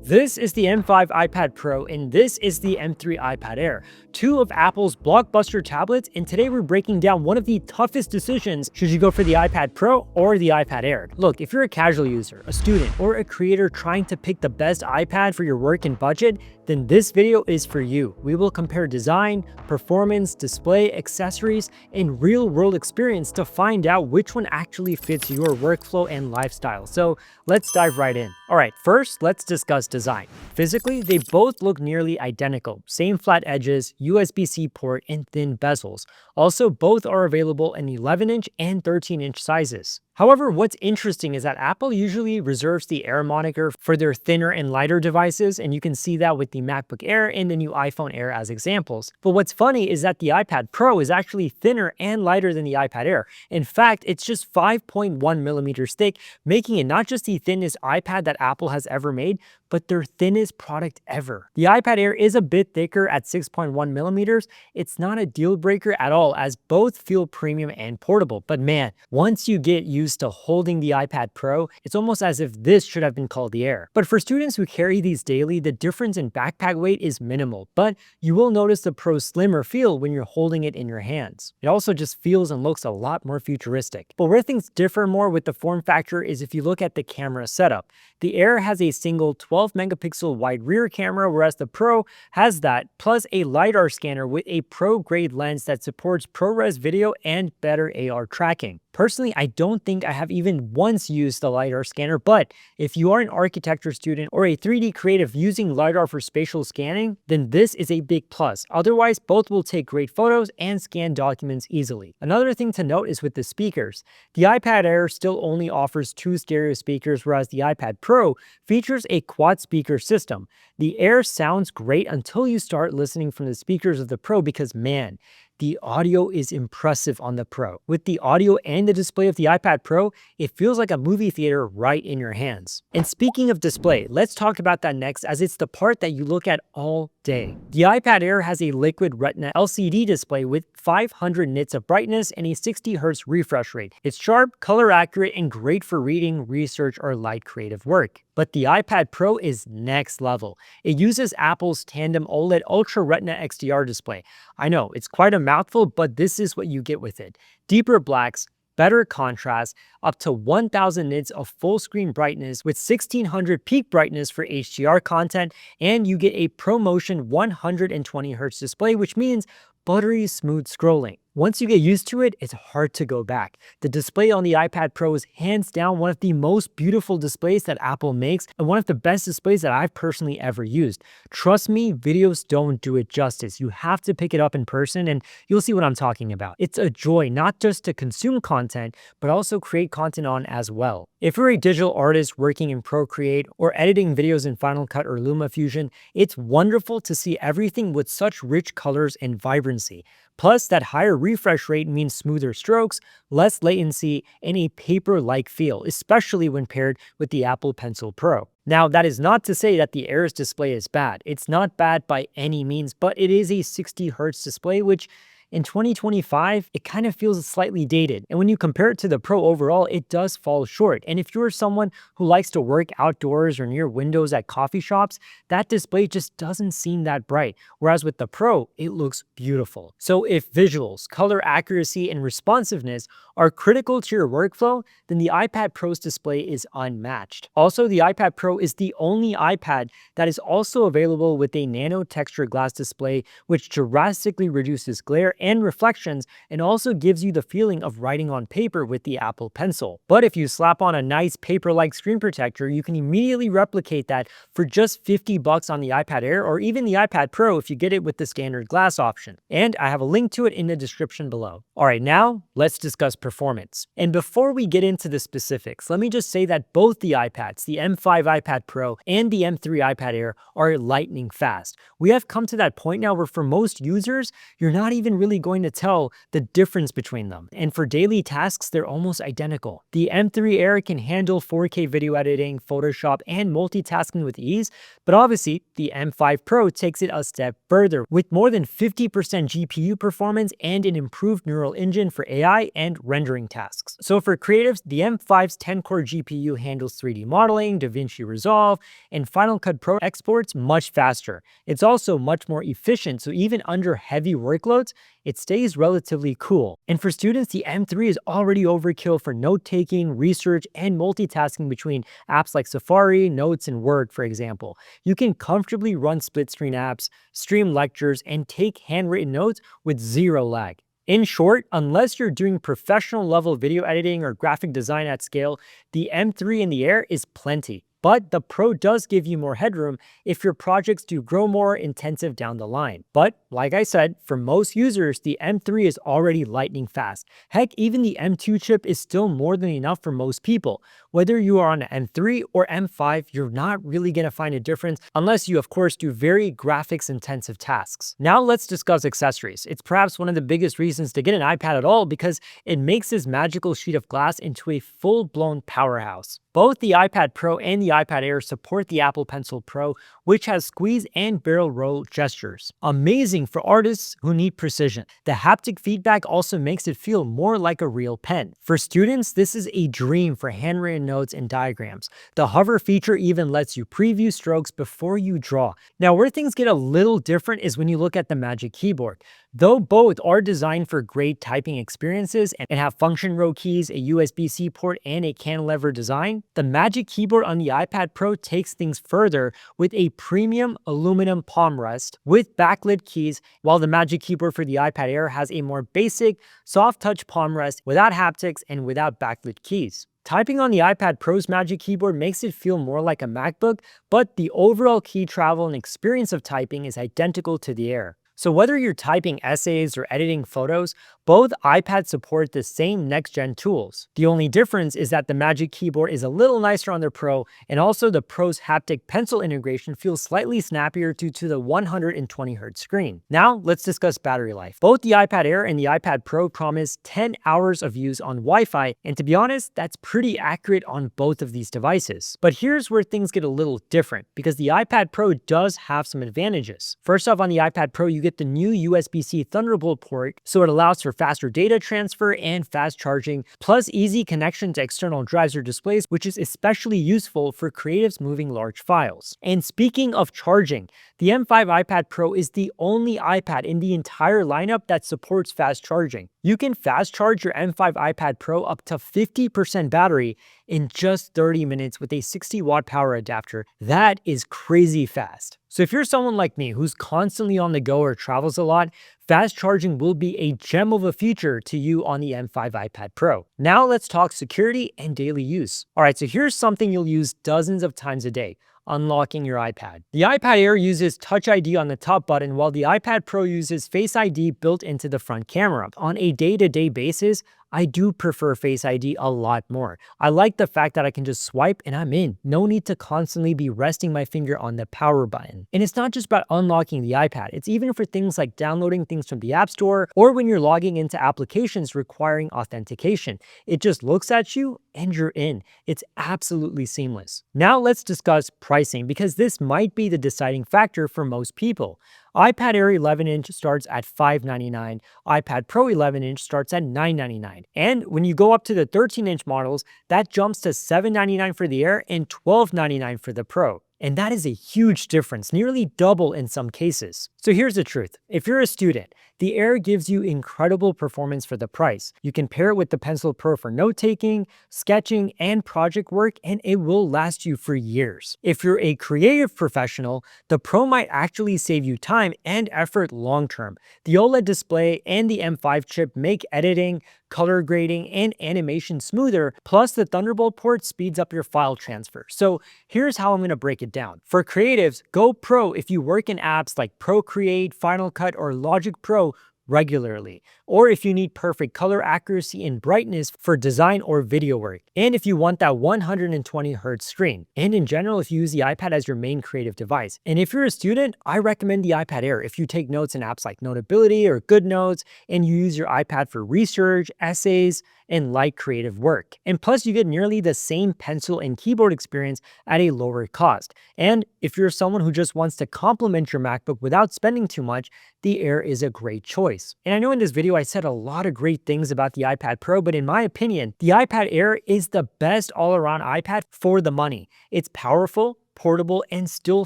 This is the M5 iPad Pro and this is the M3 iPad Air, two of Apple's blockbuster tablets, and today we're breaking down one of the toughest decisions should you go for the iPad Pro or the iPad Air. Look, if you're a casual user, a student, or a creator trying to pick the best iPad for your work and budget, then this video is for you. We will compare design, performance, display, accessories, and real-world experience to find out which one actually fits your workflow and lifestyle. So let's dive right in. All right, first, let's discuss design. Physically, they both look nearly identical. Same flat edges, USB-C port, and thin bezels. Also, both are available in 11-inch and 13-inch sizes. However, what's interesting is that Apple usually reserves the Air moniker for their thinner and lighter devices, and you can see that with the MacBook Air and the new iPhone Air as examples. But what's funny is that the iPad Pro is actually thinner and lighter than the iPad Air. In fact, it's just 5.1 millimeters thick, making it not just the thinnest iPad that Apple has ever made, but their thinnest product ever. The iPad Air is a bit thicker at 6.1 millimeters. It's not a deal breaker at all, as both feel premium and portable. But man, once you get used to holding the iPad Pro, it's almost as if this should have been called the Air. But for students who carry these daily, the difference in backpack weight is minimal, but you will notice the Pro's slimmer feel when you're holding it in your hands. It also just feels and looks a lot more futuristic. But where things differ more with the form factor is if you look at the camera setup. The Air has a single 12 megapixel wide rear camera, whereas the Pro has that, plus a LiDAR scanner with a pro-grade lens that supports ProRes video and better AR tracking. Personally, I don't think I have even once used the LiDAR scanner, but if you are an architecture student or a 3D creative using LiDAR for spatial scanning, then this is a big plus. Otherwise, both will take great photos and scan documents easily. Another thing to note is with the speakers. The iPad Air still only offers 2 stereo speakers, whereas the iPad Pro features a quad speaker system. The Air sounds great until you start listening from the speakers of the Pro because man, the audio is impressive on the Pro. With the audio and the display of the iPad Pro, it feels like a movie theater right in your hands. And speaking of display, let's talk about that next, as it's the part that you look at all day. The iPad Air has a Liquid Retina LCD display with 500 nits of brightness and a 60 Hz refresh rate. It's sharp, color accurate, and great for reading, research, or light creative work. But the iPad Pro is next level. It uses Apple's tandem OLED Ultra Retina XDR display. I know, it's quite a mouthful, but this is what you get with it. Deeper blacks, better contrast, up to 1000 nits of full screen brightness with 1600 peak brightness for HDR content, and you get a ProMotion 120 Hz display, which means buttery smooth scrolling. Once you get used to it, it's hard to go back. The display on the iPad Pro is hands down one of the most beautiful displays that Apple makes and one of the best displays that I've personally ever used. Trust me, videos don't do it justice. You have to pick it up in person and you'll see what I'm talking about. It's a joy not just to consume content, but also create content on as well. If you're a digital artist working in Procreate or editing videos in Final Cut or LumaFusion, it's wonderful to see everything with such rich colors and vibrancy. Plus, that higher refresh rate means smoother strokes, less latency, and a paper-like feel, especially when paired with the Apple Pencil Pro. Now, that is not to say that the Air's display is bad. It's not bad by any means, but it is a 60 Hz display, which in 2025, it kind of feels slightly dated. And when you compare it to the Pro overall, it does fall short. And if you're someone who likes to work outdoors or near windows at coffee shops, that display just doesn't seem that bright. Whereas with the Pro, it looks beautiful. So if visuals, color accuracy, and responsiveness are critical to your workflow, then the iPad Pro's display is unmatched. Also, the iPad Pro is the only iPad that is also available with a nano texture glass display, which drastically reduces glare and reflections and also gives you the feeling of writing on paper with the Apple Pencil. But if you slap on a nice paper-like screen protector, you can immediately replicate that for just $50 on the iPad Air or even the iPad Pro if you get it with the standard glass option. And I have a link to it in the description below. All right, now let's discuss performance. And before we get into the specifics, let me just say that both the iPads, the M5 iPad Pro and the M3 iPad Air, are lightning fast. We have come to that point now where for most users, you're not even really really going to tell the difference between them. And for daily tasks, they're almost identical. The M3 Air can handle 4K video editing, Photoshop, and multitasking with ease, but obviously the M5 Pro takes it a step further with more than 50% GPU performance and an improved neural engine for AI and rendering tasks. So for creatives, the M5's 10-core GPU handles 3D modeling, DaVinci Resolve, and Final Cut Pro exports much faster. It's also much more efficient, so even under heavy workloads, it stays relatively cool. And for students, the M3 is already overkill for note-taking, research, and multitasking between apps like Safari, Notes, and Word, for example. You can comfortably run split-screen apps, stream lectures, and take handwritten notes with zero lag. In short, unless you're doing professional level video editing or graphic design at scale, the M3 in the Air is plenty. But the Pro does give you more headroom if your projects do grow more intensive down the line. But like I said, for most users, the M3 is already lightning fast. Heck, even the M2 chip is still more than enough for most people. Whether you are on an M3 or M5, you're not really going to find a difference unless you, of course, do very graphics intensive tasks. Now let's discuss accessories. It's perhaps one of the biggest reasons to get an iPad at all because it makes this magical sheet of glass into a full-blown powerhouse. Both the iPad Pro and the iPad Air support the Apple Pencil Pro, which has squeeze and barrel roll gestures. Amazing for artists who need precision. The haptic feedback also makes it feel more like a real pen. For students, this is a dream for handwritten notes and diagrams. The hover feature even lets you preview strokes before you draw. Now, where things get a little different is when you look at the Magic Keyboard. Though both are designed for great typing experiences and have function row keys, a USB-C port, and a cantilever design, the Magic Keyboard on the iPad Pro takes things further with a premium aluminum palm rest with backlit keys, while the Magic Keyboard for the iPad Air has a more basic, soft-touch palm rest without haptics and without backlit keys. Typing on the iPad Pro's Magic Keyboard makes it feel more like a MacBook, but the overall key travel and experience of typing is identical to the Air. So whether you're typing essays or editing photos, both iPads support the same next-gen tools. The only difference is that the Magic Keyboard is a little nicer on the Pro, and also the Pro's haptic pencil integration feels slightly snappier due to the 120Hz screen. Now, let's discuss battery life. Both the iPad Air and the iPad Pro promise 10 hours of use on Wi-Fi, and to be honest, that's pretty accurate on both of these devices. But here's where things get a little different, because the iPad Pro does have some advantages. First off, on the iPad Pro, you get the new USB-C Thunderbolt port, so it allows for faster data transfer and fast charging, plus easy connection to external drives or displays, which is especially useful for creatives moving large files. And speaking of charging, the M5 iPad Pro is the only iPad in the entire lineup that supports fast charging. You can fast charge your M5 iPad Pro up to 50% battery in just 30 minutes with a 60-watt power adapter. That is crazy fast. So if you're someone like me who's constantly on the go or travels a lot, fast charging will be a gem of a feature to you on the M5 iPad Pro. Now let's talk security and daily use. All right, so here's something you'll use dozens of times a day: unlocking your iPad. The iPad Air uses Touch ID on the top button, while the iPad Pro uses Face ID built into the front camera. On a day-to-day basis, I do prefer Face ID a lot more. I like the fact that I can just swipe and I'm in. No need to constantly be resting my finger on the power button. And it's not just about unlocking the iPad. It's even for things like downloading things from the App Store or when you're logging into applications requiring authentication. It just looks at you and you're in. It's absolutely seamless. Now let's discuss pricing, because this might be the deciding factor for most people. iPad Air 11-inch starts at $599, iPad Pro 11-inch starts at $999. And when you go up to the 13-inch models, that jumps to $799 for the Air and $1299 for the Pro. And that is a huge difference, nearly double in some cases. So here's the truth. If you're a student, the Air gives you incredible performance for the price. You can pair it with the Pencil Pro for note-taking, sketching, and project work, and it will last you for years. If you're a creative professional, the Pro might actually save you time and effort long-term. The OLED display and the M5 chip make editing, color grading, and animation smoother, plus the Thunderbolt port speeds up your file transfer. So here's how I'm going to break it down. For creatives, go Pro if you work in apps like Procreate, Final Cut, or Logic Pro regularly, or if you need perfect color accuracy and brightness for design or video work, and if you want that 120Hz screen, and in general, if you use the iPad as your main creative device. And if you're a student, I recommend the iPad Air if you take notes in apps like Notability or GoodNotes, and you use your iPad for research, essays, and light creative work. And plus, you get nearly the same pencil and keyboard experience at a lower cost. And if you're someone who just wants to complement your MacBook without spending too much, the Air is a great choice. And I know in this video I said a lot of great things about the iPad Pro, but in my opinion, the iPad Air is the best all-around iPad for the money. It's powerful, portable, and still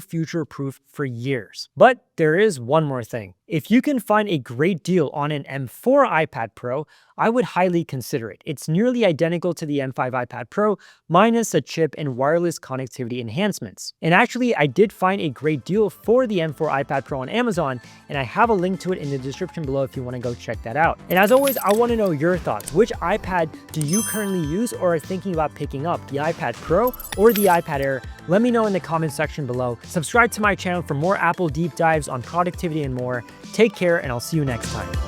future-proof for years. But there is one more thing. If you can find a great deal on an M4 iPad Pro, I would highly consider it. It's nearly identical to the M5 iPad Pro, minus a chip and wireless connectivity enhancements. And actually, I did find a great deal for the M4 iPad Pro on Amazon, and I have a link to it in the description below if you want to go check that out. And as always, I want to know your thoughts. Which iPad do you currently use or are thinking about picking up, the iPad Pro or the iPad Air? Let me know in the comment section below. Subscribe to my channel for more Apple deep dives on productivity and more. Take care, and I'll see you next time.